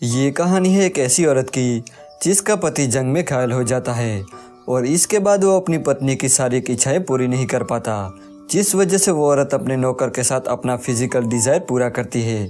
ये कहानी है एक ऐसी औरत की जिसका पति जंग में घायल हो जाता है और इसके बाद वो अपनी पत्नी की सारी इच्छाएं पूरी नहीं कर पाता, जिस वजह से वो औरत अपने नौकर के साथ अपना फिजिकल डिज़ायर पूरा करती है।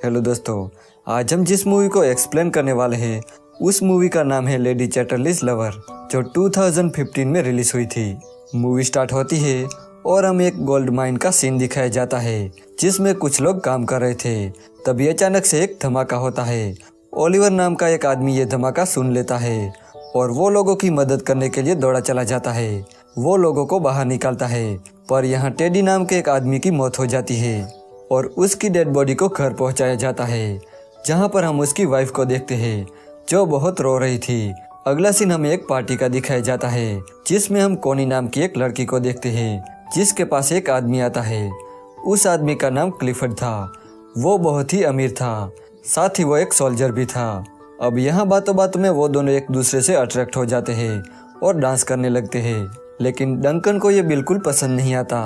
हेलो दोस्तों, आज हम जिस मूवी को एक्सप्लेन करने वाले हैं उस मूवी का नाम है लेडी चैटरलीज लवर, जो 2015 में रिलीज हुई थी। मूवी स्टार्ट होती है और हमें एक गोल्ड माइन का सीन दिखाया जाता है जिसमें कुछ लोग काम कर रहे थे। तभी अचानक से एक धमाका होता है। ओलिवर नाम का एक आदमी ये धमाका सुन लेता है और वो लोगों की मदद करने के लिए दौड़ा चला जाता है। वो लोगों को बाहर निकालता है, पर यहाँ टेडी नाम के एक आदमी की मौत हो जाती है और उसकी डेड बॉडी को घर पहुँचाया जाता है, जहाँ पर हम उसकी वाइफ को देखते हैं जो बहुत रो रही थी। अगला सीन हमें एक पार्टी का दिखाया जाता है जिसमें हम कोनी नाम की एक लड़की को देखते हैं जिसके पास एक आदमी आता है। उस आदमी का नाम क्लिफर्ड था। वो बहुत ही अमीर था, साथ ही वो एक सोल्जर भी था। अब यहाँ बातों बातों में वो दोनों एक दूसरे से अट्रैक्ट हो जाते हैं और डांस करने लगते हैं, लेकिन डंकन को ये बिल्कुल पसंद नहीं आता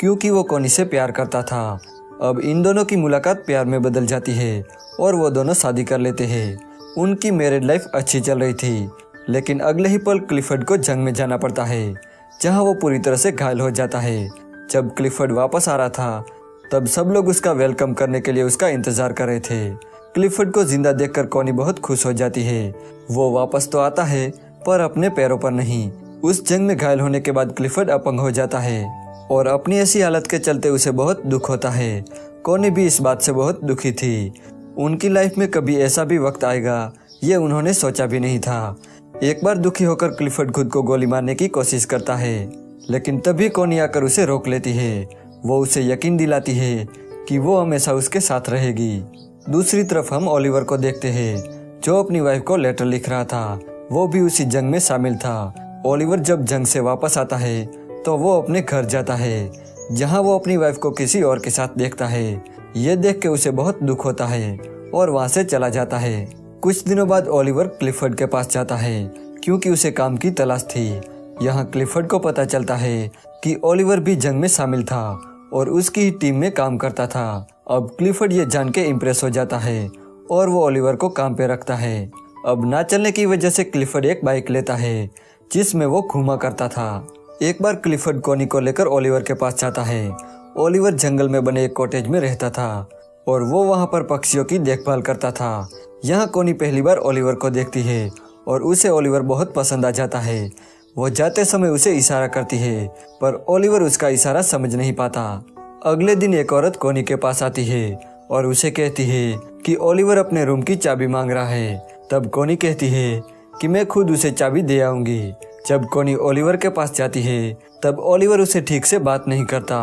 क्योंकि वो कोनी से प्यार करता था। अब इन दोनों की मुलाकात प्यार में बदल जाती है और वो दोनों शादी कर लेते हैं। उनकी मैरिड लाइफ अच्छी चल रही थी, लेकिन अगले ही पल क्लिफर्ड को जंग में जाना पड़ता है, जहाँ वो पूरी तरह से घायल हो जाता है। जब क्लिफर्ड वापस आ रहा था तब सब लोग उसका वेलकम करने के लिए उसका इंतजार कर रहे थे। क्लिफर्ड को जिंदा देखकर कोनी बहुत खुश हो जाती है। वो वापस तो आता है पर अपने पैरों पर नहीं। उस जंग में घायल होने के बाद क्लिफर्ड अपंग हो जाता है और अपनी ऐसी हालत के चलते उसे बहुत दुख होता है। कोनी भी इस बात से बहुत दुखी थी। उनकी लाइफ में कभी ऐसा भी वक्त आएगा ये उन्होंने सोचा भी नहीं था। एक बार दुखी होकर क्लिफर्ड खुद को गोली मारने की कोशिश करता है, लेकिन तभी कोनी आकर उसे रोक लेती है। वो उसे यकीन दिलाती है कि वो हमेशा उसके साथ रहेगी। दूसरी तरफ हम ओलिवर को देखते हैं जो अपनी वाइफ को लेटर लिख रहा था। वो भी उसी जंग में शामिल था। ओलिवर जब जंग से वापस आता है तो वो अपने घर जाता है, जहाँ वो अपनी वाइफ को किसी और के साथ देखता है। ये देख के उसे बहुत दुख होता है और वहाँ से चला जाता है। कुछ दिनों बाद ओलिवर क्लिफर्ड के पास जाता है क्योंकि उसे काम की तलाश थी। यहाँ क्लिफर्ड को पता चलता है कि ओलिवर भी जंग में शामिल था और उसकी ही टीम में काम करता था। अब क्लिफर्ड ये जान के इम्प्रेस हो जाता है और वो ओलिवर को काम पे रखता है। अब ना चलने की वजह से क्लिफर्ड एक बाइक लेता है जिसमें वो घूमा करता था। एक बार क्लिफर्ड कोनी को लेकर ओलिवर के पास जाता है। ओलिवर जंगल में बने एक कॉटेज में रहता था और वो वहाँ पर पक्षियों की देखभाल करता था। यहाँ कोनी पहली बार ओलिवर को देखती है और उसे ओलिवर बहुत पसंद आ जाता है। वो जाते समय उसे इशारा करती है पर ओलिवर उसका इशारा समझ नहीं पाता। अगले दिन एक औरत कोनी के पास आती है और उसे कहती है कि ओलिवर अपने रूम की चाबी मांग रहा है। तब कोनी कहती है कि मैं खुद उसे चाबी दे आऊंगी। जब कोनी ओलिवर के पास जाती है तब ओलिवर उसे ठीक से बात नहीं करता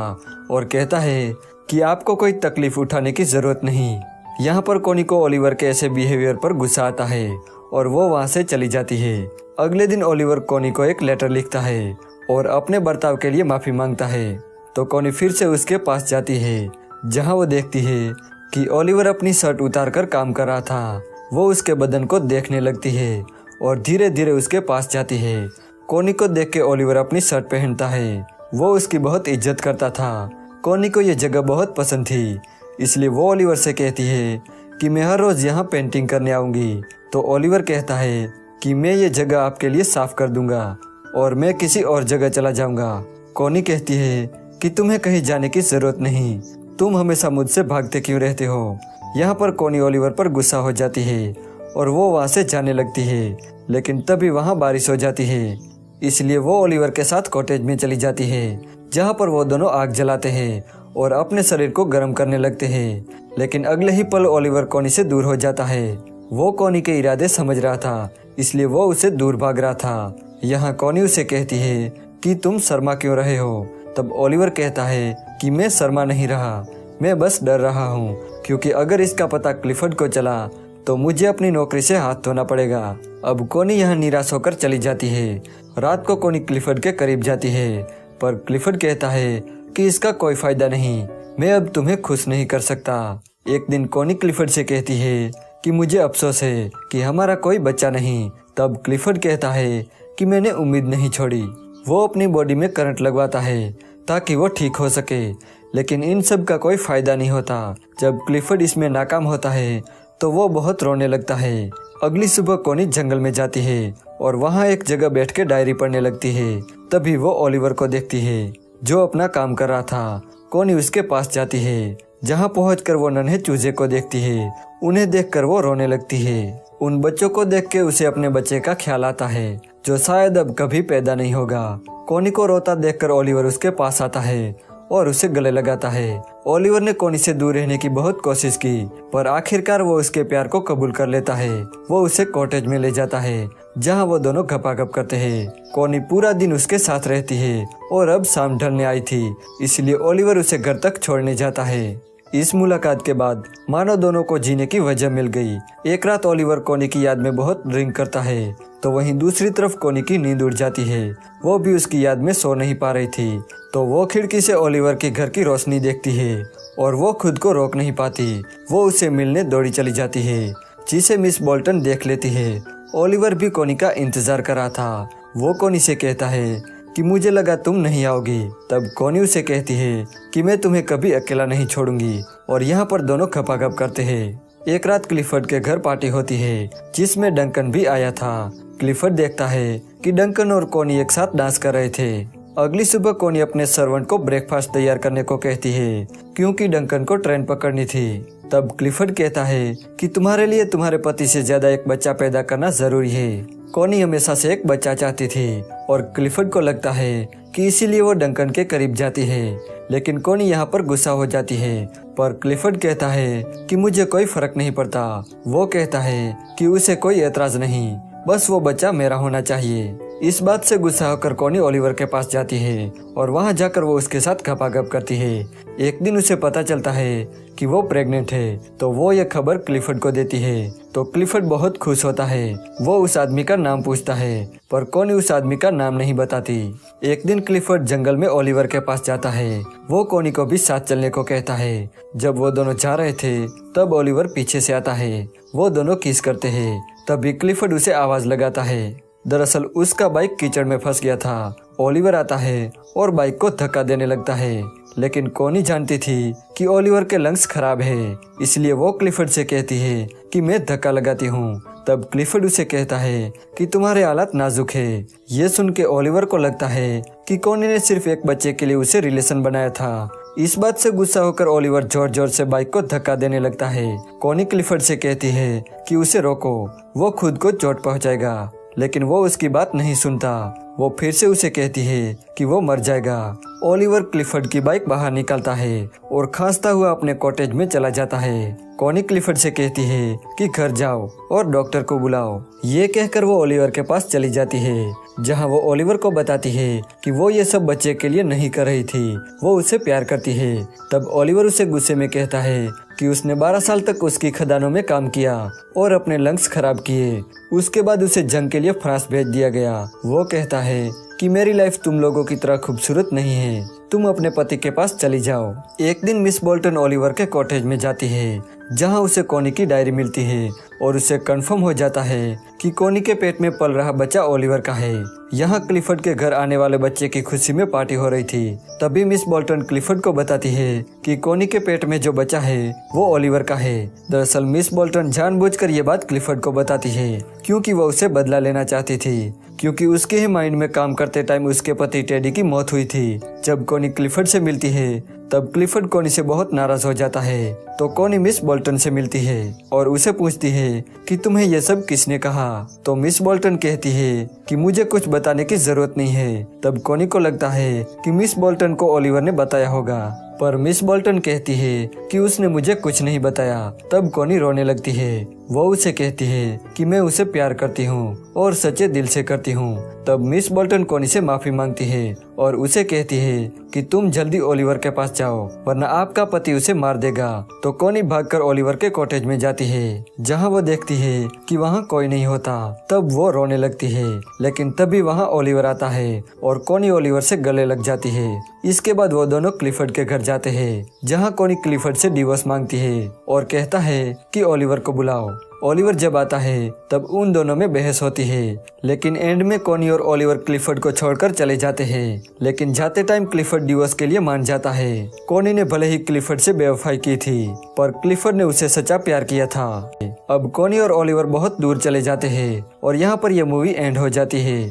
और कहता है कि आपको कोई तकलीफ उठाने की ज़रूरत नहीं। यहाँ पर कोनी को ओलिवर के ऐसे बिहेवियर पर गुस्सा आता है और वो वहाँ से चली जाती है। अगले दिन ओलिवर कोनी को एक लेटर लिखता है और अपने बर्ताव के लिए माफ़ी मांगता है। तो कोनी फिर से उसके पास जाती है, जहाँ वो देखती है कि ओलिवर अपनी शर्ट उतार कर काम कर रहा था। वो उसके बदन को देखने लगती है और धीरे धीरे उसके पास जाती है। कोनी को देख के ओलिवर अपनी शर्ट पहनता है। वो उसकी बहुत इज्जत करता था। कोनी को ये जगह बहुत पसंद थी, इसलिए वो ओलिवर से कहती है कि मैं हर रोज़ यहाँ पेंटिंग करने आऊँगी। तो ओलिवर कहता है कि मैं ये जगह आपके लिए साफ़ कर दूँगा और मैं किसी और जगह चला जाऊँगा। कोनी कहती है कि तुम्हें कहीं जाने की ज़रूरत नहीं, तुम हमेशा मुझसे भागते क्यों रहते हो। यहाँ पर कोनी ओलिवर पर गुस्सा हो जाती है और वो वहाँ से जाने लगती है, लेकिन तभी वहाँ बारिश हो जाती है, इसलिए वो ओलिवर के साथ कॉटेज में चली जाती है, जहाँ पर वो दोनों आग जलाते हैं और अपने शरीर को गर्म करने लगते हैं। लेकिन अगले ही पल ओलिवर कोनी से दूर हो जाता है। वो कोनी के इरादे समझ रहा था, इसलिए वो उसे दूर भाग रहा था। यहाँ कोनी उसे कहती है कि तुम शर्मा क्यों रहे हो। तब ओलिवर कहता है कि मैं शर्मा नहीं रहा, मैं बस डर रहा हूँ क्योंकि अगर इसका पता क्लिफर्ड को चला तो मुझे अपनी नौकरी से हाथ धोना पड़ेगा। अब कोनी यहाँ निराश होकर चली जाती है। रात को कोनी क्लिफर्ड के करीब जाती है, पर क्लिफर्ड कहता है कि इसका कोई फायदा नहीं, मैं अब तुम्हें खुश नहीं कर सकता। एक दिन कोनी क्लिफर्ड से कहती है कि मुझे अफसोस है कि हमारा कोई बच्चा नहीं। तब क्लिफर्ड कहता है कि मैंने उम्मीद नहीं छोड़ी। वो अपनी बॉडी में करंट लगवाता है ताकि वो ठीक हो सके, लेकिन इन सब का कोई फायदा नहीं होता। जब क्लिफर्ड इसमें नाकाम होता है तो वो बहुत रोने लगता है। अगली सुबह कोनी जंगल में जाती है और वहाँ एक जगह बैठ के डायरी पढ़ने लगती है। तभी वो ओलिवर को देखती है जो अपना काम कर रहा था। कोनी उसके पास जाती है, जहाँ पहुंचकर वो नन्हे चूजे को देखती है। उन्हें देखकर वो रोने लगती है। उन बच्चों को देख के उसे अपने बच्चे का ख्याल आता है जो शायद अब कभी पैदा नहीं होगा। कोनी को रोता देखकर ओलिवर उसके पास आता है और उसे गले लगाता है। ओलिवर ने कोनी से दूर रहने की बहुत कोशिश की, पर आखिरकार वो उसके प्यार को कबूल कर लेता है। वो उसे कॉटेज में ले जाता है, जहाँ वो दोनों गपागप करते हैं। कोनी पूरा दिन उसके साथ रहती है और अब शाम ढलने आई थी, इसलिए ओलिवर उसे घर तक छोड़ने जाता है। इस मुलाकात के बाद मानो दोनों को जीने की वजह मिल गई। एक रात ओलिवर कोनी की याद में बहुत ड्रिंक करता है, तो वहीं दूसरी तरफ कोनी की नींद उड़ जाती है। वो भी उसकी याद में सो नहीं पा रही थी, तो वो खिड़की से ओलिवर के घर की रोशनी देखती है और वो खुद को रोक नहीं पाती। वो उसे मिलने दौड़ी चली जाती है, जिसे मिस बोल्टन देख लेती है। ओलिवर भी कोनी का इंतजार कर रहा था। वो कोनी से कहता है कि मुझे लगा तुम नहीं आओगी। तब कोनी उसे कहती है कि मैं तुम्हें कभी अकेला नहीं छोड़ूंगी, और यहाँ पर दोनों खपाखप करते हैं। एक रात क्लिफर्ड के घर पार्टी होती है, जिसमें डंकन भी आया था। क्लिफर्ड देखता है कि डंकन और कोनी एक साथ डांस कर रहे थे। अगली सुबह कोनी अपने सर्वेंट को ब्रेकफास्ट तैयार करने को कहती है, क्योंकि डंकन को ट्रेन पकड़नी थी। तब क्लिफर्ड कहता है कि तुम्हारे लिए तुम्हारे पति से ज्यादा एक बच्चा पैदा करना जरूरी है। कोनी हमेशा से एक बच्चा चाहती थी और क्लिफर्ड को लगता है कि इसीलिए वो डंकन के करीब जाती है। लेकिन कोनी यहाँ पर गुस्सा हो जाती है, पर क्लिफर्ड कहता है कि मुझे कोई फर्क नहीं पड़ता। वो कहता है कि उसे कोई एतराज नहीं, बस वो बच्चा मेरा होना चाहिए। इस बात से गुस्सा होकर कोनी ओलिवर के पास जाती है और वहाँ जाकर वो उसके साथ गपागप करती है। एक दिन उसे पता चलता है कि वो प्रेग्नेंट है, तो वो ये खबर क्लिफर्ड को देती है। तो क्लिफर्ड बहुत खुश होता है। वो उस आदमी का नाम पूछता है, पर कोनी उस आदमी का नाम नहीं बताती। एक दिन क्लिफर्ड जंगल में ओलिवर के पास जाता है। वो कोनी को भी साथ चलने को कहता है। जब वो दोनों जा रहे थे, तब ओलिवर पीछे से आता है। वो दोनों किस करते हैं। तभी क्लिफर्ड उसे आवाज लगाता है। दरअसल उसका बाइक कीचड़ में फंस गया था। ओलिवर आता है और बाइक को धक्का देने लगता है, लेकिन कोनी जानती थी कि ओलिवर के लंग्स खराब है, इसलिए वो क्लिफर्ड से कहती है कि मैं धक्का लगाती हूँ। तब क्लिफर्ड उसे कहता है कि तुम्हारे हालात नाजुक है। ये सुन के ओलिवर को लगता है कि कोनी ने सिर्फ एक बच्चे के लिए उसे रिलेशन बनाया था। इस बात से गुस्सा होकर ओलिवर जोर जोर से बाइक को धक्का देने लगता है। कोनी क्लिफर्ड से कहती है कि उसे रोको, वो खुद को चोट पहुंचाएगा, लेकिन वो उसकी बात नहीं सुनता। वो फिर से उसे कहती है कि वो मर जाएगा। ओलिवर क्लिफर्ड की बाइक बाहर निकालता है और खांसता हुआ अपने कॉटेज में चला जाता है। कोनी क्लिफर्ड से कहती है कि घर जाओ और डॉक्टर को बुलाओ। ये कहकर वो ओलिवर के पास चली जाती है, जहां वो ओलिवर को बताती है कि वो ये सब बच्चे के लिए नहीं कर रही थी, वो उसे प्यार करती है। तब ओलिवर उसे गुस्से में कहता है कि उसने 12 साल तक उसकी खदानों में काम किया और अपने लंग्स खराब किए। उसके बाद उसे जंग के लिए फ्रांस भेज दिया गया। वो कहता है कि मेरी लाइफ तुम लोगों की तरह खूबसूरत नहीं है, तुम अपने पति के पास चली जाओ। एक दिन मिस बोल्टन ओलिवर के कॉटेज में जाती है, जहां उसे कोनी की डायरी मिलती है और उसे कंफर्म हो जाता है कि कोनी के पेट में पल रहा बच्चा ओलिवर का है। यहाँ क्लिफर्ड के घर आने वाले बच्चे की खुशी में पार्टी हो रही थी। तभी मिस बोल्टन क्लिफर्ड को बताती है कि कोनी के पेट में जो बच्चा है वो ओलिवर का है। दरअसल मिस बोल्टन जानबूझकर ये बात क्लिफर्ड को बताती है, क्योंकि वो उसे बदला लेना चाहती थी, क्योंकि उसके ही माइंड में काम करते टाइम उसके पति टेडी की मौत हुई थी। जब कोनी क्लिफर्ड से मिलती है, तब क्लिफर्ड कोनी से बहुत नाराज हो जाता है। तो कोनी मिस बोल्टन से मिलती है और उसे पूछती है कि तुम्हें यह सब किसने कहा। तो मिस बोल्टन कहती है कि मुझे कुछ बताने की जरूरत नहीं है। तब कोनी को लगता है कि मिस बोल्टन को ओलिवर ने बताया होगा, पर मिस बोल्टन कहती है कि उसने मुझे कुछ नहीं बताया। तब कोनी रोने लगती है। वो उसे कहती है कि मैं उसे प्यार करती हूँ और सच्चे दिल से करती हूँ। तब मिस बोल्टन कोनी से माफी मांगती है और उसे कहती है कि तुम जल्दी ओलिवर के पास जाओ, वरना आपका पति उसे मार देगा। तो कोनी भागकर ओलिवर के कॉटेज में जाती है, जहाँ वो देखती है कि वहाँ कोई नहीं होता। तब वो रोने लगती है, लेकिन तभी वहाँ ओलिवर आता है और कोनी ओलिवर से गले लग जाती है। इसके बाद वो दोनों क्लिफर्ड के घर जाते हैं, जहाँ कोनी क्लिफर्ड से डिवोर्स मांगती है और कहता है कि ओलिवर को बुलाओ। ओलिवर जब आता है तब उन दोनों में बहस होती है, लेकिन एंड में कॉनी और ओलिवर क्लिफर्ड को छोड़कर चले जाते हैं। लेकिन जाते टाइम क्लिफर्ड डिवोर्स के लिए मान जाता है। कॉनी ने भले ही क्लिफर्ड से बेवफाई की थी, पर क्लिफर्ड ने उसे सच्चा प्यार किया था। अब कॉनी और ओलिवर बहुत दूर चले जाते हैं और यहाँ पर यह मूवी एंड हो जाती है।